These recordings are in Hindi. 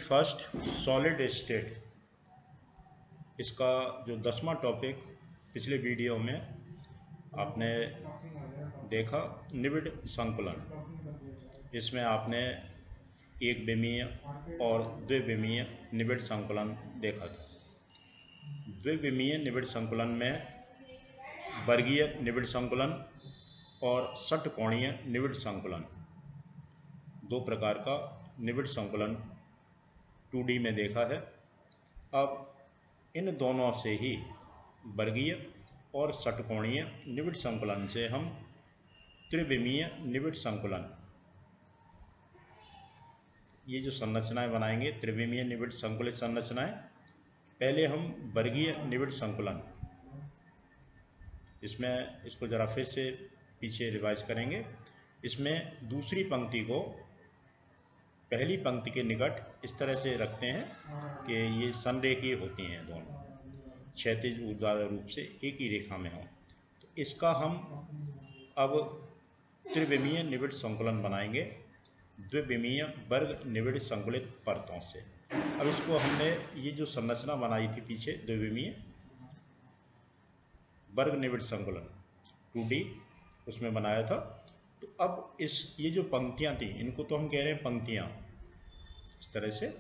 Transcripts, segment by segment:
फर्स्ट सॉलिड स्टेट, इसका जो 10वां टॉपिक पिछले वीडियो में आपने देखा, निबिड़ संकुलन। इसमें आपने एक विमीय और द्विविमीय निबिड़ संकुलन देखा था। द्विविमीय निबिड़ संकुलन में वर्गीय निबिड़ संकुलन और षटकोणीय निबिड़ संकुलन, दो प्रकार का निबिड़ संकुलन 2D में देखा है। अब इन दोनों से ही वर्गीय और षटकोणीय निबिड़ संकुलन से हम त्रिविमीय निबिड़ संकुलन, ये जो संरचनाएं बनाएंगे त्रिविमीय निबिड़ संकुलित संरचनाएं। पहले हम वर्गीय निबिड़ संकुलन, इसमें इसको ज़रा फिर से पीछे रिवाइज करेंगे। इसमें दूसरी पंक्ति को पहली पंक्ति के निकट इस तरह से रखते हैं कि ये संरेखीय होती हैं, दोनों क्षैतिज ऊर्ध्वाधर रूप से एक ही रेखा में हों। तो इसका हम अब त्रिविमीय निबिड़ संकुलन बनाएंगे द्विविमीय वर्ग निबिड़ संकुलित परतों से। अब इसको हमने ये जो संरचना बनाई थी पीछे द्विविमीय वर्ग निबिड़ संकुलन 2D उसमें बनाया था। तो अब ये जो पंक्तियाँ थी, इनको तो हम कह रहे हैं पंक्तियाँ इस तरह से,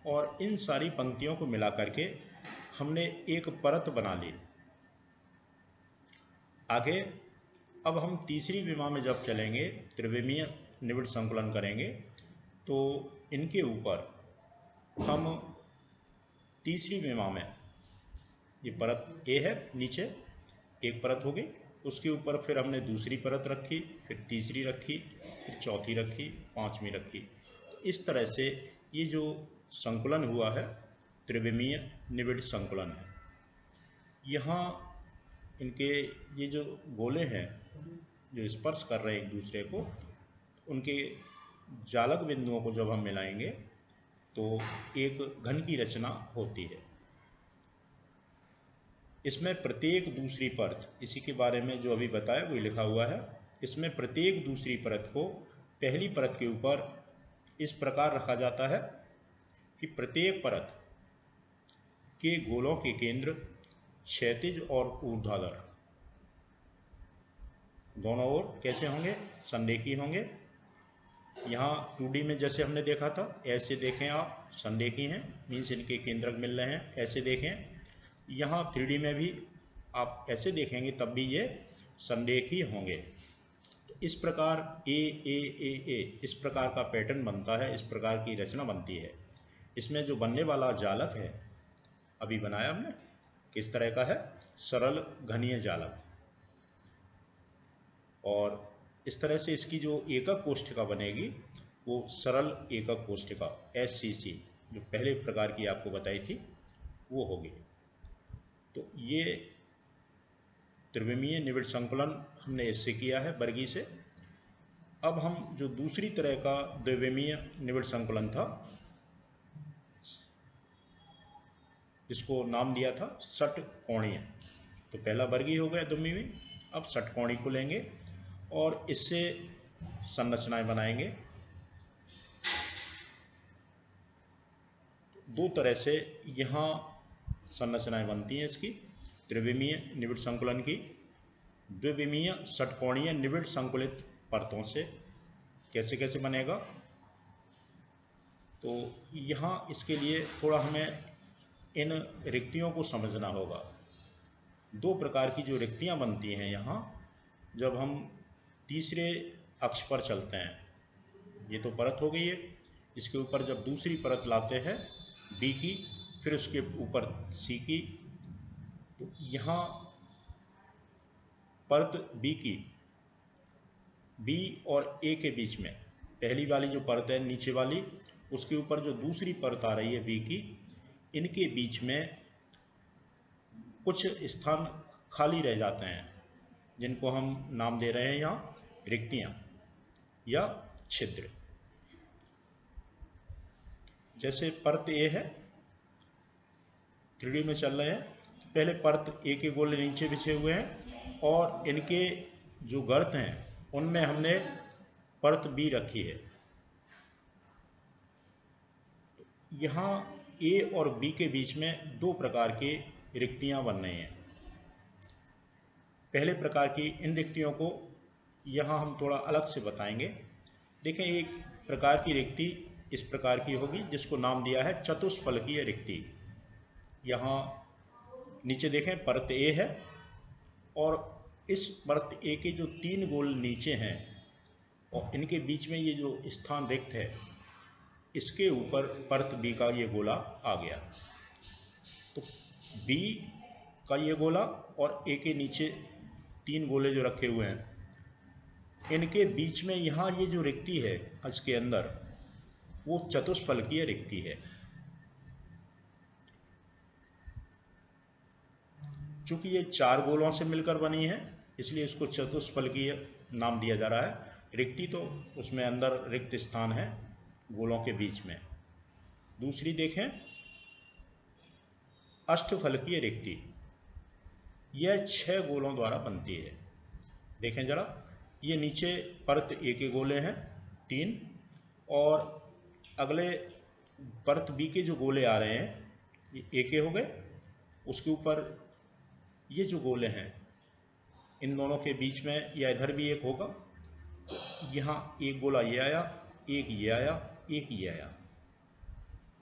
और इन सारी पंक्तियों को मिला करके हमने एक परत बना ली। आगे अब हम तीसरी विमा में जब चलेंगे, त्रिविमीय निबिड़ संकुलन करेंगे, तो इनके ऊपर हम तीसरी विमा में, ये परत ए है, नीचे एक परत हो गई, उसके ऊपर फिर हमने दूसरी परत रखी, फिर तीसरी रखी, फिर चौथी रखी, पांचवी रखी। इस तरह से ये जो संकुलन हुआ है त्रिविमीय निबिड़ संकुलन है। यहाँ इनके ये जो गोले हैं जो स्पर्श कर रहे हैं एक दूसरे को, उनके जालक बिंदुओं को जब हम मिलाएंगे तो एक घन की रचना होती है। इसमें प्रत्येक दूसरी परत, इसी के बारे में जो अभी बताया वही लिखा हुआ है, इसमें प्रत्येक दूसरी परत को पहली परत के ऊपर इस प्रकार रखा जाता है कि प्रत्येक परत के गोलों के केंद्र क्षैतिज और ऊर्ध्वाधर दोनों ओर कैसे होंगे, संरेखीय होंगे। यहाँ 2D में जैसे हमने देखा था ऐसे देखें आप, संरेखीय हैं, मीन्स इनके केंद्रक मिल रहे हैं, ऐसे देखें। यहाँ 3D में भी आप ऐसे देखेंगे तब भी ये संरेखीय होंगे। तो इस प्रकार ए इस प्रकार का पैटर्न बनता है, इस प्रकार की रचना बनती है। इसमें जो बनने वाला जालक है अभी बनाया हमने, किस तरह का है, सरल घनीय जालक। और इस तरह से इसकी जो एकक कोष्ठिका बनेगी वो सरल एकक कोष्ठिका SCC, जो पहले प्रकार की आपको बताई थी वो होगी। तो ये त्रिविमीय निबिड़ संकुलन हमने इससे किया है, वर्गीय से। अब हम जो दूसरी तरह का द्विविमीय निबिड़ संकुलन था, जिसको नाम दिया था षटकोणीय, तो पहला वर्गीय हो गया द्विविमीय, अब षटकोणीय को लेंगे और इससे संरचनाएं बनाएंगे। दो तरह से यहाँ संरचनाएं बनती हैं इसकी, त्रिविमीय निबिड़ संकुलन की द्विविमीय षटकोणीय निबिड़ संकुलित परतों से। कैसे कैसे बनेगा, तो यहाँ इसके लिए थोड़ा हमें इन रिक्तियों को समझना होगा। दो प्रकार की जो रिक्तियाँ बनती हैं यहाँ, जब हम तीसरे अक्ष पर चलते हैं, ये तो परत हो गई है, इसके ऊपर जब दूसरी परत लाते हैं B की, फिर उसके ऊपर C की, तो यहाँ परत B की, B और A के बीच में पहली वाली जो परत है नीचे वाली, उसके ऊपर जो दूसरी परत आ रही है B की, इनके बीच में कुछ स्थान खाली रह जाते हैं, जिनको हम नाम दे रहे हैं यहाँ रिक्तियाँ या छिद्र। जैसे परत A है, 3D में चल रहे हैं, पहले परत A के गोले नीचे बिछे हुए हैं और इनके जो गर्त हैं उनमें हमने परत B रखी है। यहाँ ए और बी के बीच में दो प्रकार की रिक्तियाँ बन रही हैं। पहले प्रकार की इन रिक्तियों को यहाँ हम थोड़ा अलग से बताएंगे। देखें, एक प्रकार की रिक्ति इस प्रकार की होगी जिसको नाम दिया है चतुष्फलकीय रिक्ति। यहाँ नीचे देखें, परत ए है और इस परत ए के जो 3 गोल नीचे हैं और इनके बीच में ये जो स्थान रिक्त है, इसके ऊपर परत बी का ये गोला आ गया। तो बी का ये गोला और ए के नीचे 3 गोले जो रखे हुए हैं, इनके बीच में यहाँ ये जो रिक्ति है इसके अंदर, वो चतुष्फलकीय रिक्ति है। चूँकि ये 4 गोलों से मिलकर बनी है, इसलिए इसको चतुष्फलकीय नाम दिया जा रहा है। रिक्ति तो उसमें अंदर रिक्त स्थान है गोलों के बीच में। दूसरी देखें, अष्टफलकीय रिक्ति, यह 6 गोलों द्वारा बनती है। देखें जरा, ये नीचे परत ए के गोले हैं 3, और अगले परत बी के जो गोले आ रहे हैं ये ए के हो गए। उसके ऊपर ये जो गोले हैं, इन दोनों के बीच में या इधर भी एक होगा। यहाँ एक गोला ये आया, एक ये आया, एक ये आया।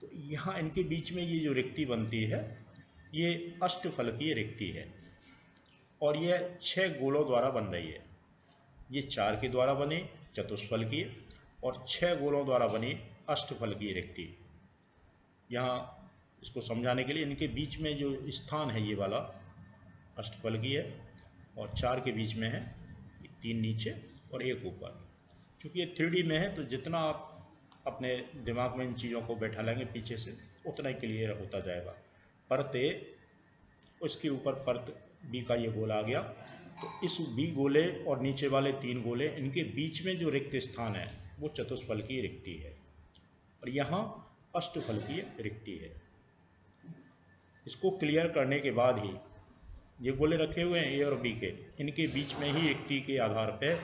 तो यहाँ इनके बीच में ये जो रिक्ति बनती है, ये अष्टफलकीय रिक्ति है और यह 6 गोलों द्वारा बन रही है। ये 4 के द्वारा बने चतुष्फलकीय और 6 गोलों द्वारा बनी अष्टफलकीय रिक्ति। यहाँ इसको समझाने के लिए इनके बीच में जो स्थान है ये वाला अष्टफलकीय है और 4 के बीच में है, 3 नीचे और 1 ऊपर। क्योंकि ये 3D में है तो जितना आप अपने दिमाग में इन चीज़ों को बैठा लेंगे पीछे से, उतना ही क्लियर होता जाएगा। परत ए, उसके ऊपर परत बी का ये गोला आ गया। तो इस बी गोले और नीचे वाले 3 गोले, इनके बीच में जो रिक्त स्थान है वो चतुष्फलकीय रिक्ति है और यहाँ अष्टफलकीय रिक्ति है। इसको क्लियर करने के बाद ही ये गोले रखे हुए हैं ए और बी के, इनके बीच में ही रिक्ति के आधार पर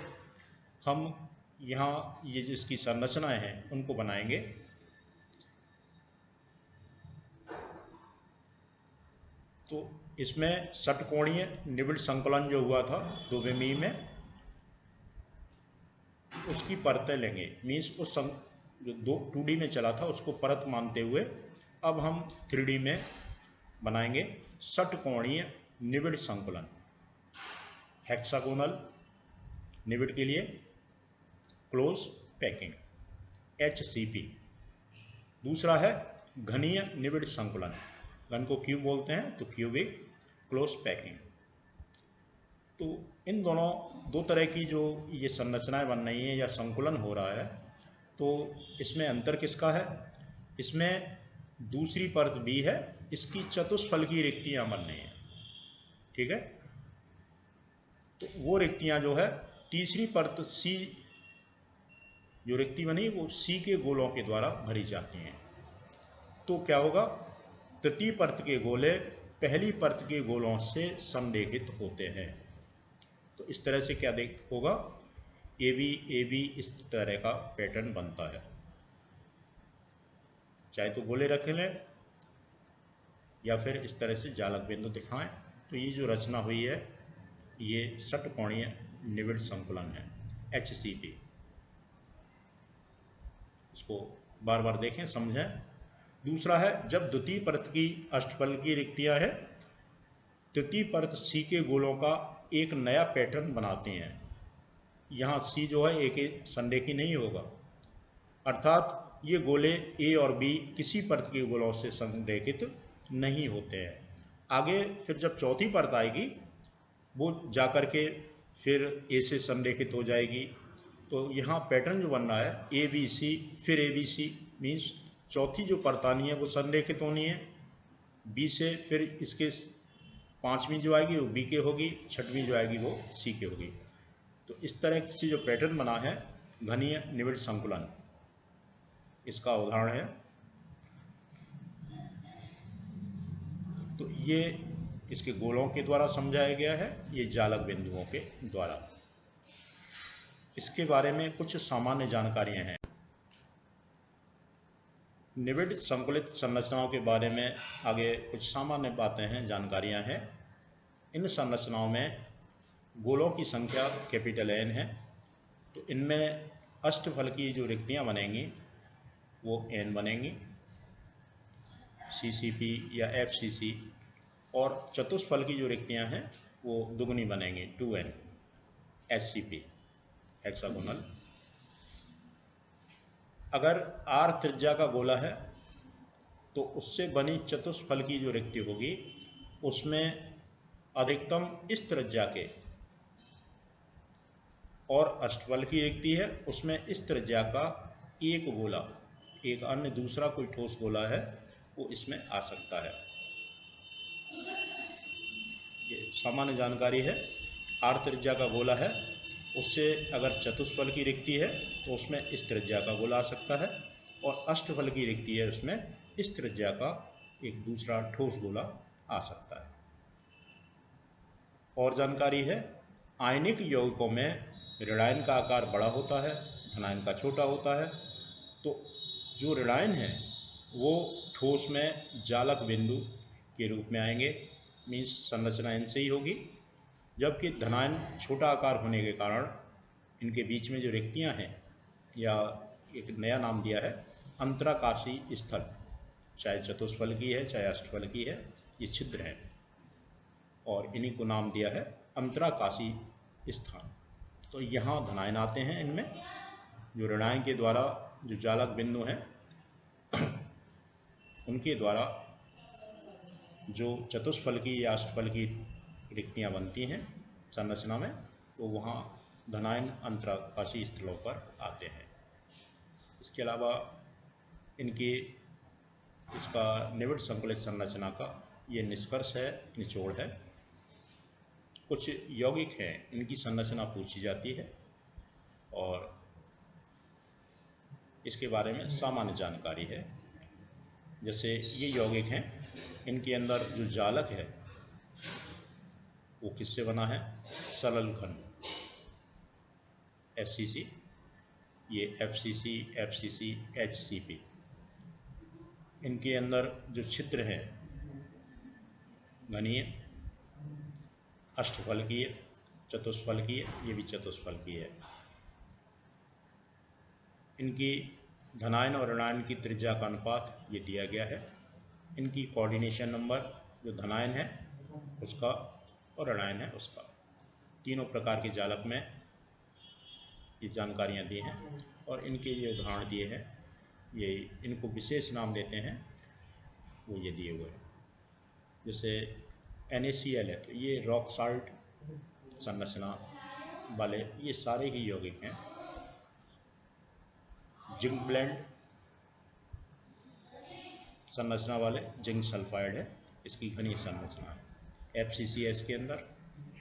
हम यहाँ ये जो इसकी संरचनाएं हैं उनको बनाएंगे। तो इसमें षटकोणीय निबिड़ संकुलन जो हुआ था द्विविमीय में, उसकी परतें लेंगे। मीन्स उस जो 2D में चला था उसको परत मानते हुए अब हम 3D में बनाएंगे षटकोणीय निबिड़ संकुलन। हेक्सागोनल निबिड़ के लिए क्लोज पैकिंग HCP। दूसरा है घनीय निबिड़ संकुलन, घन को क्यूब बोलते हैं तो क्यूबिक क्लोज पैकिंग। तो इन दोनों 2 तरह की जो ये संरचनाएं बन रही हैं या संकुलन हो रहा है, तो इसमें अंतर किसका है? इसमें दूसरी परत बी है, इसकी चतुष्फलकीय रिक्तियां बन रही हैं। ठीक है, तो वो रिक्तियां जो है तीसरी परत सी जो रिक्ति बनी वो सी के गोलों के द्वारा भरी जाती हैं। तो क्या होगा, तृतीय परत के गोले पहली परत के गोलों से समरेखित होते हैं। तो इस तरह से क्या होगा, ए बी इस तरह का पैटर्न बनता है। चाहे तो गोले रख लें या फिर इस तरह से जालक बिंदु दिखाएं। तो ये जो रचना हुई है ये षटकोणीय निबिड़ संकुलन है HCP। इसको बार बार देखें, समझें। दूसरा है, जब द्वितीय परत की अष्टफलकीय रिक्तियां है, तृतीय परत सी के गोलों का एक नया पैटर्न बनाती हैं। यहाँ सी जो है एक संरेखी नहीं होगा, अर्थात ये गोले ए और बी किसी परत के गोलों से संरेखित नहीं होते हैं। आगे फिर जब चौथी परत आएगी वो जाकर के फिर ए से संरेखित हो जाएगी। तो यहाँ पैटर्न जो बन रहा है ABC फिर ABC, मीन्स चौथी जो परत आनी है वो संरेखित होनी है बी से, फिर इसके 5वीं जो आएगी वो बी के होगी, 6वीं जो आएगी वो सी के होगी। तो इस तरह से जो पैटर्न बना है घनीय निबिड़ संकुलन, इसका उदाहरण है। तो ये इसके गोलों के द्वारा समझाया गया है, ये जालक बिंदुओं के द्वारा। इसके बारे में कुछ सामान्य जानकारियां हैं। निबिड़ संकुलित संरचनाओं के बारे में आगे कुछ सामान्य बातें हैं, जानकारियां हैं। इन संरचनाओं में गोलों की संख्या कैपिटल N है, तो इनमें अष्टफल की जो रिक्तियां बनेंगी वो N बनेंगी, CCP या FCC, और चतुष्फल की जो रिक्तियां हैं वो दुगनी बनेंगी, 2N, HCP, हेक्सागोनल। अगर R त्रिज्या का गोला है तो उससे बनी चतुष्फल की जो रिक्ति होगी उसमें अधिकतम इस त्रिज्या के, और अष्टफल की रिक्ति है उसमें इस त्रिज्या का एक गोला, एक अन्य दूसरा कोई ठोस गोला है वो इसमें आ सकता है। ये सामान्य जानकारी है। R त्रिज्या का गोला है, उससे अगर चतुष्फल की रिक्ति है तो उसमें इस त्रिज्या का गोला आ सकता है, और अष्टफल की रिक्ति है उसमें इस त्रिज्या का एक दूसरा ठोस गोला आ सकता है। और जानकारी है, आयनिक यौगिकों में ऋणायन का आकार बड़ा होता है, धनायन का छोटा होता है। तो जो ऋणायन है वो ठोस में जालक बिंदु के रूप में आएंगे, मीन्स संरचना इनसे ही होगी, जबकि धनायन छोटा आकार होने के कारण इनके बीच में जो रिक्तियां हैं, या एक नया नाम दिया है अंतराकाशी स्थल, चाहे चतुष्फल की है चाहे अष्टफल की है, ये छिद्र हैं और इन्हीं को नाम दिया है अंतराकाशी स्थान। तो यहाँ धनायन आते हैं, इनमें जो ऋणायन के द्वारा जो जालक बिंदु हैं उनके द्वारा जो चतुष्फल की या अष्टफल की रिक्तियाँ बनती हैं संरचना में, तो वहाँ धनायन अंतराकाशी स्थलों पर आते हैं। इसके अलावा इनकी इसका निबिड़ संकुलित संरचना का ये निष्कर्ष है, निचोड़ है। कुछ यौगिक हैं, इनकी संरचना पूछी जाती है और इसके बारे में सामान्य जानकारी है। जैसे ये यौगिक हैं, इनके अंदर जो जालक है वो किससे बना है? सरल घन, HCC, ये FCC, FCC, HCP। इनके अंदर जो छिद्र हैं घनीय, अष्टफल की है, चतुष्फल की है, ये भी चतुष्फल की है। इनकी धनायन और ऋणायन की त्रिज्या का अनुपात ये दिया गया है। इनकी कोऑर्डिनेशन नंबर जो धनायन है उसका और ऋणायन है उसका, तीनों प्रकार के जालक में ये जानकारियाँ दी हैं। और इनके ये उदाहरण दिए हैं, ये इनको विशेष नाम देते हैं, वो ये दिए हुए हैं। जैसे NaCl है तो ये रॉक साल्ट संरचना वाले ये सारे ही यौगिक हैं। जिंक ब्लेंड संरचना वाले जिंक सल्फाइड है, इसकी घनी संरचना है। FCCS के अंदर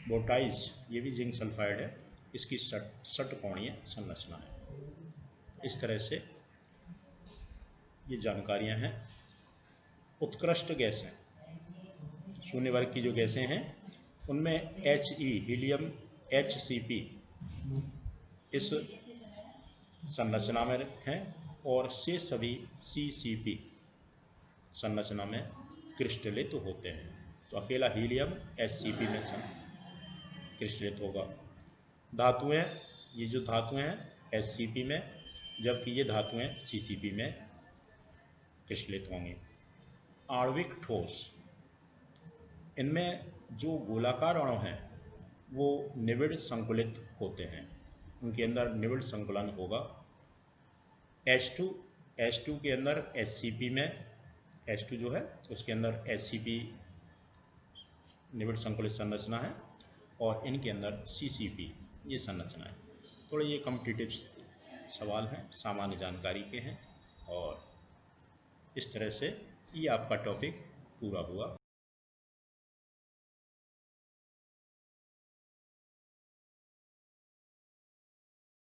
बोटाइज, ये भी जिंक सल्फाइड है, इसकी षटकोणीय संरचना है। इस तरह से ये जानकारियां हैं। उत्कृष्ट गैसें, शून्य वर्ग की जो गैसें हैं उनमें He, हीलियम, HCP इस संरचना में हैं, और शेष सभी CCP संरचना में क्रिस्टलित होते हैं। तो अकेला हीलियम HCP में क्रिस्टलित होगा। धातुएं, ये जो धातुएं हैं HCP में, जबकि ये धातुएं CCP में क्रिस्टलित होंगी। आणविक ठोस, इनमें जो गोलाकार अणु हैं वो निबिड़ संकुलित होते हैं, उनके अंदर निबिड़ संकुलन होगा। H2 के अंदर HCP में, H2 जो है उसके अंदर HCP निबिड़ संकुलित संरचना है, और इनके अंदर CCP ये संरचना है। थोड़े ये कॉम्पिटिटिव सवाल हैं, सामान्य जानकारी के हैं, और इस तरह से ये आपका टॉपिक पूरा हुआ।